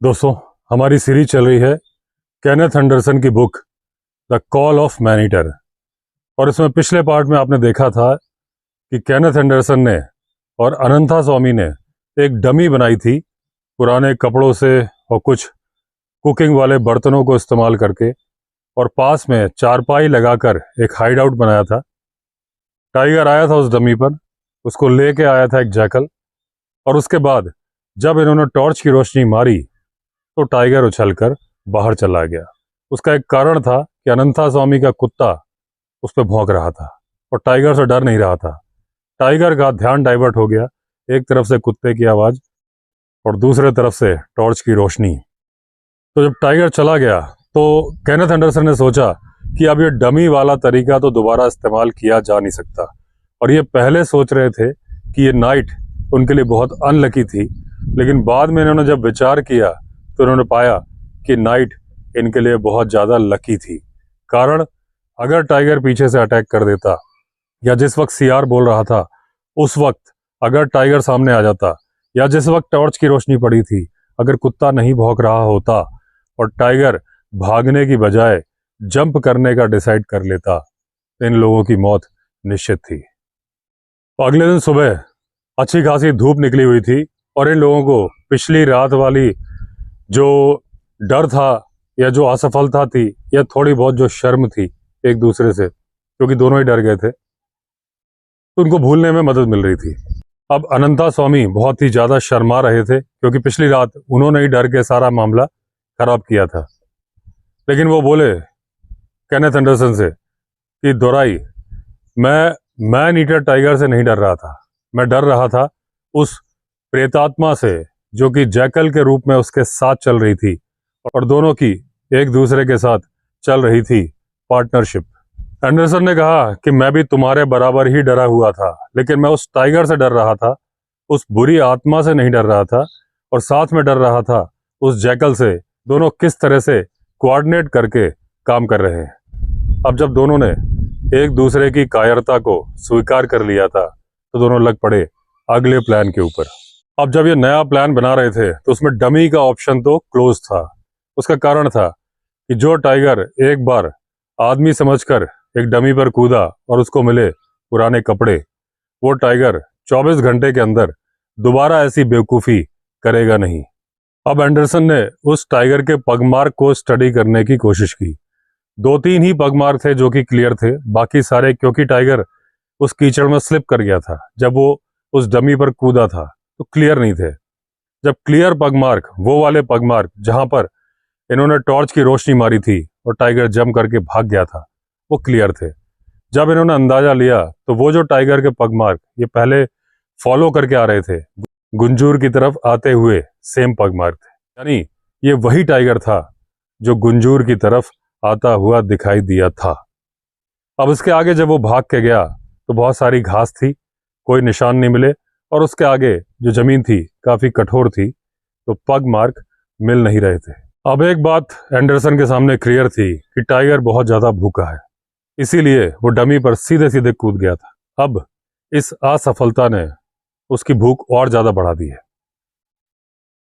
दोस्तों, हमारी सीरीज चल रही है केनेथ एंडरसन की book the call of man eater. और इसमें पिछले पार्ट में आपने देखा था कि केनेथ एंडरसन ने और अनंता स्वामी ने एक डमी बनाई थी पुराने कपड़ों से और कुछ कुकिंग वाले बर्तनों को इस्तेमाल करके, और पास में चारपाई लगाकर एक हाइड आउट बनाया था। टाइगर आया था उस डमी पर, उसको लेके आया था एक जैकल, और उसके बाद जब इन्होंने टॉर्च की रोशनी मारी तो टाइगर उछलकर बाहर चला गया। उसका एक कारण था कि अनंता स्वामी का कुत्ता उस पर भौंक रहा था और टाइगर से डर नहीं रहा था। टाइगर का ध्यान डाइवर्ट हो गया, एक तरफ से कुत्ते की आवाज़ और दूसरे तरफ से टॉर्च की रोशनी। तो जब टाइगर चला गया तो केनेथ एंडरसन ने सोचा कि अब ये डमी वाला तरीका तो दोबारा इस्तेमाल किया जा नहीं सकता, और ये पहले सोच रहे थे कि ये नाइट उनके लिए बहुत अनलकी थी, लेकिन बाद में इन्होंने जब विचार किया तो उन्होंने पाया कि नाइट इनके लिए बहुत ज़्यादा लकी थी। कारण, अगर टाइगर पीछे से अटैक कर देता या जिस वक्त सीआर बोल रहा था उस वक्त अगर टाइगर सामने आ जाता, या जिस वक्त टॉर्च की रोशनी पड़ी थी अगर कुत्ता नहीं भौंक रहा होता और टाइगर भागने की बजाय जंप करने का डिसाइड कर लेता, तो इन लोगों की मौत निश्चित थी। तो अगले दिन सुबह अच्छी खासी धूप निकली हुई थी और इन लोगों को पिछली रात वाली जो डर था या जो असफलता थी या थोड़ी बहुत जो शर्म थी एक दूसरे से, क्योंकि दोनों ही डर गए थे, तो उनको भूलने में मदद मिल रही थी। अब अनंता स्वामी बहुत ही ज़्यादा शर्मा रहे थे क्योंकि पिछली रात उन्होंने ही डर के सारा मामला खराब किया था। लेकिन वो बोले केनेथ एंडरसन से कि दोराई, मैं मैन ईटर टाइगर से नहीं डर रहा था, मैं डर रहा था उस प्रेतात्मा से जो कि जैकल के रूप में उसके साथ चल रही थी, और दोनों की एक दूसरे के साथ चल रही थी पार्टनरशिप। एंडरसन ने कहा कि मैं भी तुम्हारे बराबर ही डरा हुआ था, लेकिन मैं उस टाइगर से डर रहा था, उस बुरी आत्मा से नहीं डर रहा था, और साथ में डर रहा था उस जैकल से। दोनों किस तरह से कोऑर्डिनेट करके काम कर रहे हैं। अब जब दोनों ने एक दूसरे की कायरता को स्वीकार कर लिया था तो दोनों लग पड़े अगले प्लान के ऊपर। अब जब ये नया प्लान बना रहे थे तो उसमें डमी का ऑप्शन तो क्लोज था। उसका कारण था कि जो टाइगर एक बार आदमी समझकर एक डमी पर कूदा और उसको मिले पुराने कपड़े, वो टाइगर 24 घंटे के अंदर दोबारा ऐसी बेवकूफ़ी करेगा नहीं। अब एंडरसन ने उस टाइगर के पगमार्क को स्टडी करने की कोशिश की। 2-3 ही पगमार्क थे जो कि क्लियर थे, बाकी सारे, क्योंकि टाइगर उस कीचड़ में स्लिप कर गया था जब वो उस डमी पर कूदा था, तो क्लियर नहीं थे। जब क्लियर पगमार्क, वो वाले पगमार्क जहां पर इन्होंने टॉर्च की रोशनी मारी थी और टाइगर जंप करके भाग गया था, वो क्लियर थे। जब इन्होंने अंदाजा लिया तो वो जो टाइगर के पगमार्क ये पहले फॉलो करके आ रहे थे, गुंजूर की तरफ आते हुए सेम पगमार्क थे, यानी ये वही टाइगर था जो गुंजूर की तरफ आता हुआ दिखाई दिया था। अब इसके आगे जब वो भाग के गया तो बहुत सारी घास थी, कोई निशान नहीं मिले, और उसके आगे जो जमीन थी काफी कठोर थी, तो पग मार्क मिल नहीं रहे थे। अब एक बात एंडरसन के सामने क्लियर थी कि टाइगर बहुत ज्यादा भूखा है, इसीलिए वो डमी पर सीधे सीधे कूद गया था। अब इस असफलता ने उसकी भूख और ज्यादा बढ़ा दी है।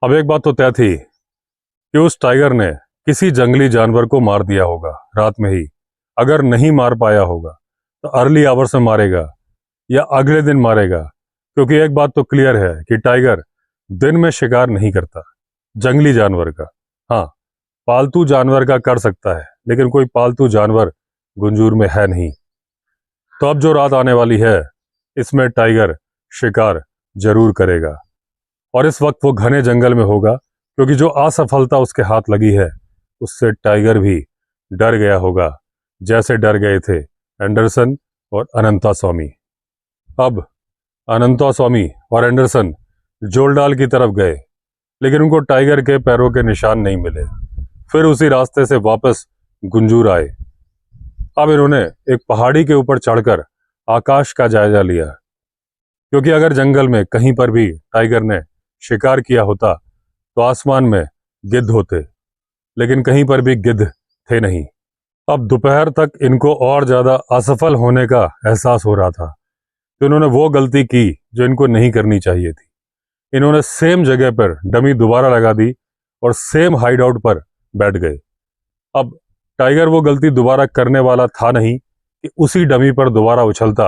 अब एक बात तो तय थी कि उस टाइगर ने किसी जंगली जानवर को मार दिया होगा रात में ही। अगर नहीं मार पाया होगा तो अर्ली आवर्स में मारेगा या अगले दिन मारेगा, क्योंकि एक बात तो क्लियर है कि टाइगर दिन में शिकार नहीं करता जंगली जानवर का। हाँ, पालतू जानवर का कर सकता है, लेकिन कोई पालतू जानवर गुंजूर में है नहीं। तो अब जो रात आने वाली है इसमें टाइगर शिकार जरूर करेगा, और इस वक्त वो घने जंगल में होगा, क्योंकि जो असफलता उसके हाथ लगी है उससे टाइगर भी डर गया होगा, जैसे डर गए थे एंडरसन और अनंता स्वामी। अब अनंता स्वामी और एंडरसन जोलडाल की तरफ गए, लेकिन उनको टाइगर के पैरों के निशान नहीं मिले। फिर उसी रास्ते से वापस गुंजूर आए। अब इन्होंने एक पहाड़ी के ऊपर चढ़कर आकाश का जायजा लिया, क्योंकि अगर जंगल में कहीं पर भी टाइगर ने शिकार किया होता तो आसमान में गिद्ध होते, लेकिन कहीं पर भी गिद्ध थे नहीं। अब दोपहर तक इनको और ज्यादा असफल होने का एहसास हो रहा था, तो इन्होंने वो गलती की जो इनको नहीं करनी चाहिए थी। इन्होंने सेम जगह पर डमी दोबारा लगा दी और सेम हाइड आउट पर बैठ गए। अब टाइगर वो गलती दोबारा करने वाला था नहीं कि उसी डमी पर दोबारा उछलता,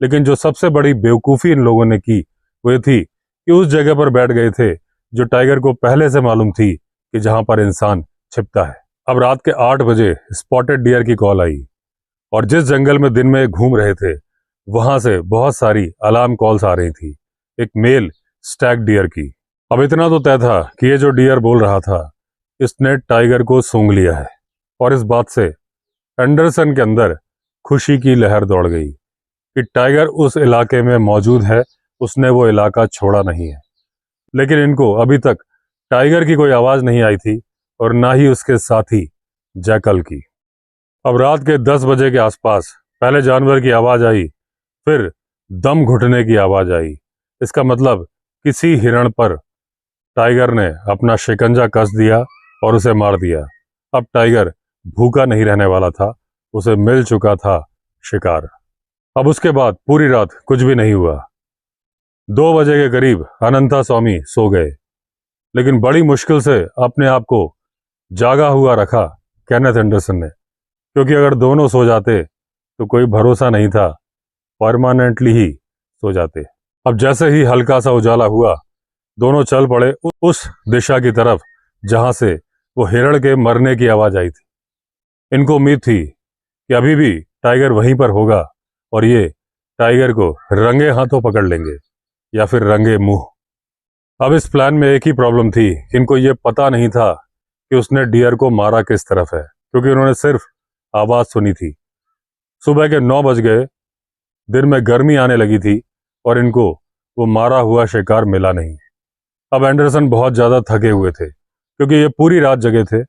लेकिन जो सबसे बड़ी बेवकूफ़ी इन लोगों ने की वो ये थी कि उस जगह पर बैठ गए थे जो टाइगर को पहले से मालूम थी कि जहां पर इंसान छिपता है। अब रात के 8 बजे स्पॉटेड डियर की कॉल आई और जिस जंगल में दिन में घूम रहे थे वहां से बहुत सारी अलार्म कॉल्स आ रही थी, एक मेल स्टैग डियर की। अब इतना तो तय था कि ये जो डियर बोल रहा था इसने टाइगर को सूंघ लिया है, और इस बात से एंडरसन के अंदर खुशी की लहर दौड़ गई कि टाइगर उस इलाके में मौजूद है, उसने वो इलाका छोड़ा नहीं है। लेकिन इनको अभी तक टाइगर की कोई आवाज नहीं आई थी और ना ही उसके साथी जैकल की। अब रात के 10 बजे के आसपास पहले जानवर की आवाज आई, फिर दम घुटने की आवाज आई। इसका मतलब किसी हिरण पर टाइगर ने अपना शिकंजा कस दिया और उसे मार दिया। अब टाइगर भूखा नहीं रहने वाला था, उसे मिल चुका था शिकार। अब उसके बाद पूरी रात कुछ भी नहीं हुआ। 2 बजे के करीब अनंता स्वामी सो गए, लेकिन बड़ी मुश्किल से अपने आप को जागा हुआ रखा केनेथ एंडरसन ने, क्योंकि अगर दोनों सो जाते तो कोई भरोसा नहीं था, परमानेंटली ही सो जाते। अब जैसे ही हल्का सा उजाला हुआ दोनों चल पड़े उस दिशा की तरफ जहां से वो हिरण के मरने की आवाज आई थी। इनको उम्मीद थी कि अभी भी टाइगर वहीं पर होगा और ये टाइगर को रंगे हाथों पकड़ लेंगे या फिर रंगे मुंह। अब इस प्लान में एक ही प्रॉब्लम थी कि इनको ये पता नहीं था कि उसने डियर को मारा किस तरफ है, क्योंकि उन्होंने सिर्फ आवाज सुनी थी। सुबह के 9 बज गए, दिन में गर्मी आने लगी थी और इनको वो मारा हुआ शिकार मिला नहीं। अब एंडरसन बहुत ज्यादा थके हुए थे, क्योंकि ये पूरी रात जगे थे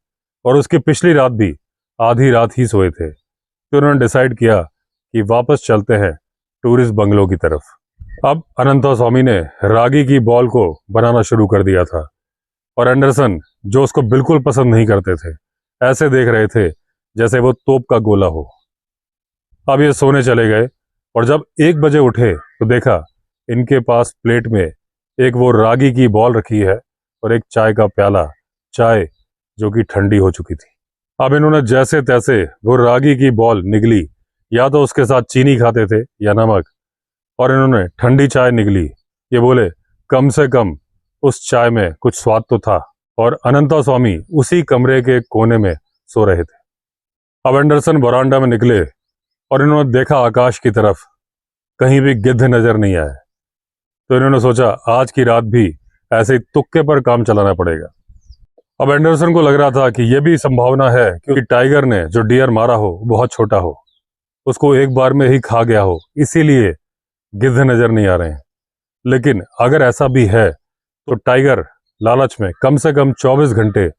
और उसकी पिछली रात भी आधी रात ही सोए थे। तो उन्होंने डिसाइड किया कि वापस चलते हैं टूरिस्ट बंगलो की तरफ। अब अनंता स्वामी ने रागी की बॉल को बनाना शुरू कर दिया था और एंडरसन, जो उसको बिल्कुल पसंद नहीं करते थे, ऐसे देख रहे थे जैसे वो तोप का गोला हो। अब ये सोने चले गए और जब 1 बजे उठे तो देखा इनके पास प्लेट में एक वो रागी की बॉल रखी है और एक चाय का प्याला, चाय जो कि ठंडी हो चुकी थी। अब इन्होंने जैसे तैसे वो रागी की बॉल निगली, या तो उसके साथ चीनी खाते थे या नमक, और इन्होंने ठंडी चाय निगली। ये बोले कम से कम उस चाय में कुछ स्वाद तो था। और अनंता स्वामी उसी कमरे के कोने में सो रहे थे। अब एंडरसन बरामदा में निकले और इन्होंने देखा आकाश की तरफ, कहीं भी गिद्ध नजर नहीं आया। तो इन्होंने सोचा आज की रात भी ऐसे ही तुक्के पर काम चलाना पड़ेगा। अब एंडरसन को लग रहा था कि यह भी संभावना है कि टाइगर ने जो डियर मारा हो बहुत छोटा हो, उसको एक बार में ही खा गया हो, इसीलिए गिद्ध नजर नहीं आ रहे हैं। लेकिन अगर ऐसा भी है तो टाइगर लालच में कम से कम 24 घंटे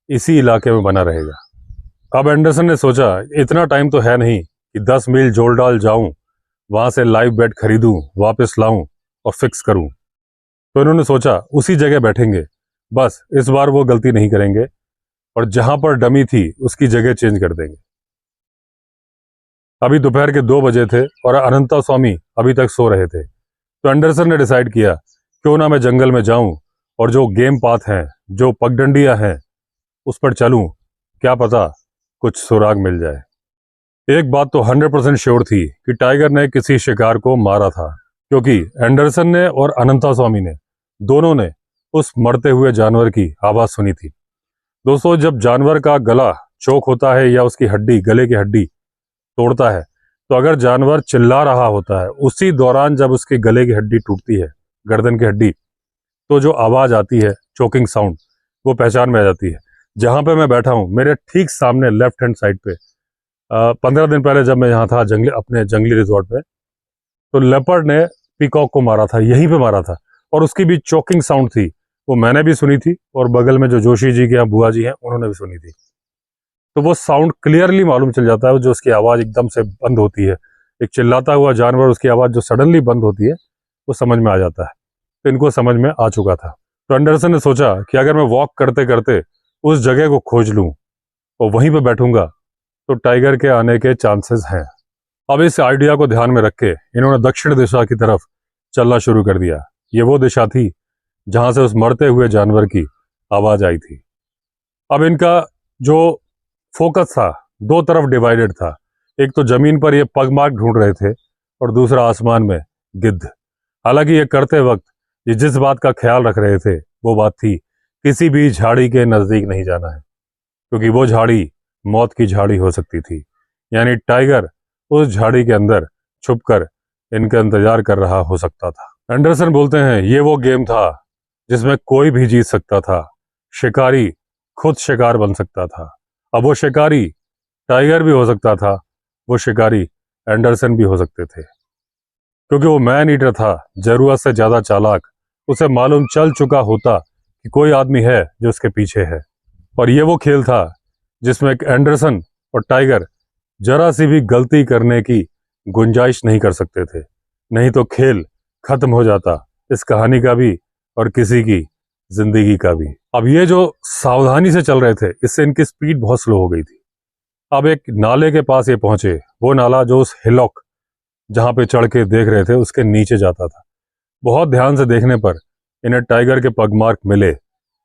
इसी इलाके में बना रहेगा। अब एंडरसन ने सोचा इतना टाइम तो है नहीं कि 10 मील जोलडाल जाऊं, वहां से लाइव बेड खरीदूं, वापस लाऊं और फिक्स करूं। तो इन्होंने सोचा उसी जगह बैठेंगे, बस इस बार वो गलती नहीं करेंगे और जहां पर डमी थी उसकी जगह चेंज कर देंगे। अभी दोपहर के 2 बजे थे और अनंता स्वामी अभी तक सो रहे थे। तो एंडरसन ने डिसाइड किया क्यों ना मैं जंगल में जाऊं और जो गेम पाथ हैं, जो पगडंडियां हैं, उस पर चलूं, क्या पता कुछ सुराग मिल जाए। एक बात तो 100% श्योर थी कि टाइगर ने किसी शिकार को मारा था, क्योंकि एंडरसन ने और अनंता स्वामी ने दोनों ने उस मरते हुए जानवर की आवाज सुनी थी। दोस्तों, जब जानवर का गला चोक होता है या उसकी हड्डी, गले की हड्डी तोड़ता है, तो अगर जानवर चिल्ला रहा होता है, उसी दौरान जब उसके गले की हड्डी टूटती है, गर्दन की हड्डी, तो जो आवाज आती है, चोकिंग साउंड, वो पहचान में आ जाती है। जहां पे मैं बैठा हूं, मेरे ठीक सामने लेफ्ट हैंड साइड पे 15 दिन पहले जब मैं यहाँ था अपने जंगली रिजॉर्ट पे, तो लेपर्ड ने पीकॉक को मारा था, यहीं पे मारा था, और उसकी भी चोकिंग साउंड थी। वो मैंने भी सुनी थी और बगल में जो जोशी जी के यहाँ बुआ जी हैं उन्होंने भी सुनी थी। तो वो साउंड क्लियरली मालूम चल जाता है, जो उसकी आवाज एकदम से बंद होती है, एक चिल्लाता हुआ जानवर, उसकी आवाज जो सडनली बंद होती है, वो समझ में आ जाता है। तो इनको समझ में आ चुका था। तो एंडरसन ने सोचा कि अगर मैं वॉक करते करते उस जगह को खोज लूं और वहीं पे बैठूंगा तो टाइगर के आने के चांसेस हैं। अब इस आइडिया को ध्यान में रख के इन्होंने दक्षिण दिशा की तरफ चलना शुरू कर दिया। ये वो दिशा थी जहां से उस मरते हुए जानवर की आवाज आई थी। अब इनका जो फोकस था दो तरफ डिवाइडेड था। एक तो जमीन पर ये पगमार्क ढूंढ रहे थे और दूसरा आसमान में गिद्ध। हालांकि ये करते वक्त ये जिस बात का ख्याल रख रहे थे वो बात थी किसी भी झाड़ी के नजदीक नहीं जाना है, क्योंकि वो झाड़ी मौत की झाड़ी हो सकती थी। यानी टाइगर उस झाड़ी के अंदर छुपकर इनका इंतजार कर रहा हो सकता था। एंडरसन बोलते हैं ये वो गेम था जिसमें कोई भी जीत सकता था। शिकारी खुद शिकार बन सकता था। अब वो शिकारी टाइगर भी हो सकता था, वो शिकारी एंडरसन भी हो सकते थे, क्योंकि वो मैन ईटर था जरूरत से ज्यादा चालाक। उसे मालूम चल चुका होता कि कोई आदमी है जो उसके पीछे है। और ये वो खेल था जिसमें एंडरसन और टाइगर जरा सी भी गलती करने की गुंजाइश नहीं कर सकते थे, नहीं तो खेल खत्म हो जाता, इस कहानी का भी और किसी की जिंदगी का भी। अब ये जो सावधानी से चल रहे थे इससे इनकी स्पीड बहुत स्लो हो गई थी। अब एक नाले के पास ये पहुंचे। वो नाला जो उस हिलॉक जहां पे चढ़ के देख रहे थे उसके नीचे जाता था। बहुत ध्यान से देखने पर इन्हें टाइगर के पगमार्क मिले,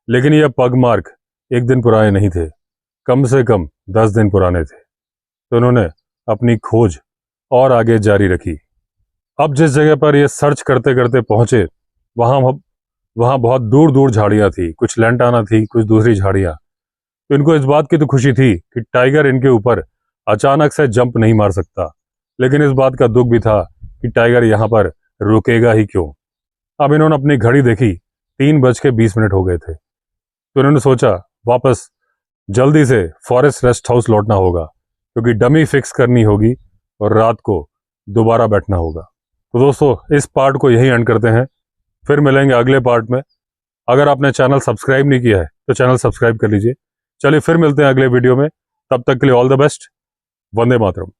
लेकिन ये पगमार्क एक दिन पुराने नहीं थे, कम से कम 10 दिन पुराने थे। तो उन्होंने अपनी खोज और आगे जारी रखी। अब जिस जगह पर ये सर्च करते करते पहुंचे वहां बहुत दूर दूर झाड़ियां थी, कुछ लेंटाना थी, कुछ दूसरी झाड़ियां। तो इनको इस बात की तो खुशी थी कि टाइगर इनके ऊपर अचानक से जंप नहीं मार सकता, लेकिन इस बात का दुख भी था कि टाइगर यहाँ पर रुकेगा ही क्यों। अब इन्होंने अपनी घड़ी देखी, 3:20 हो गए थे। तो इन्होंने सोचा वापस जल्दी से फॉरेस्ट रेस्ट हाउस लौटना होगा, क्योंकि डमी फिक्स करनी होगी और रात को दोबारा बैठना होगा। तो दोस्तों इस पार्ट को यहीं एंड करते हैं, फिर मिलेंगे अगले पार्ट में। अगर आपने चैनल सब्सक्राइब नहीं किया है तो चैनल सब्सक्राइब कर लीजिए। चलिए फिर मिलते हैं अगले वीडियो में, तब तक के लिए all the best. Vande Mataram.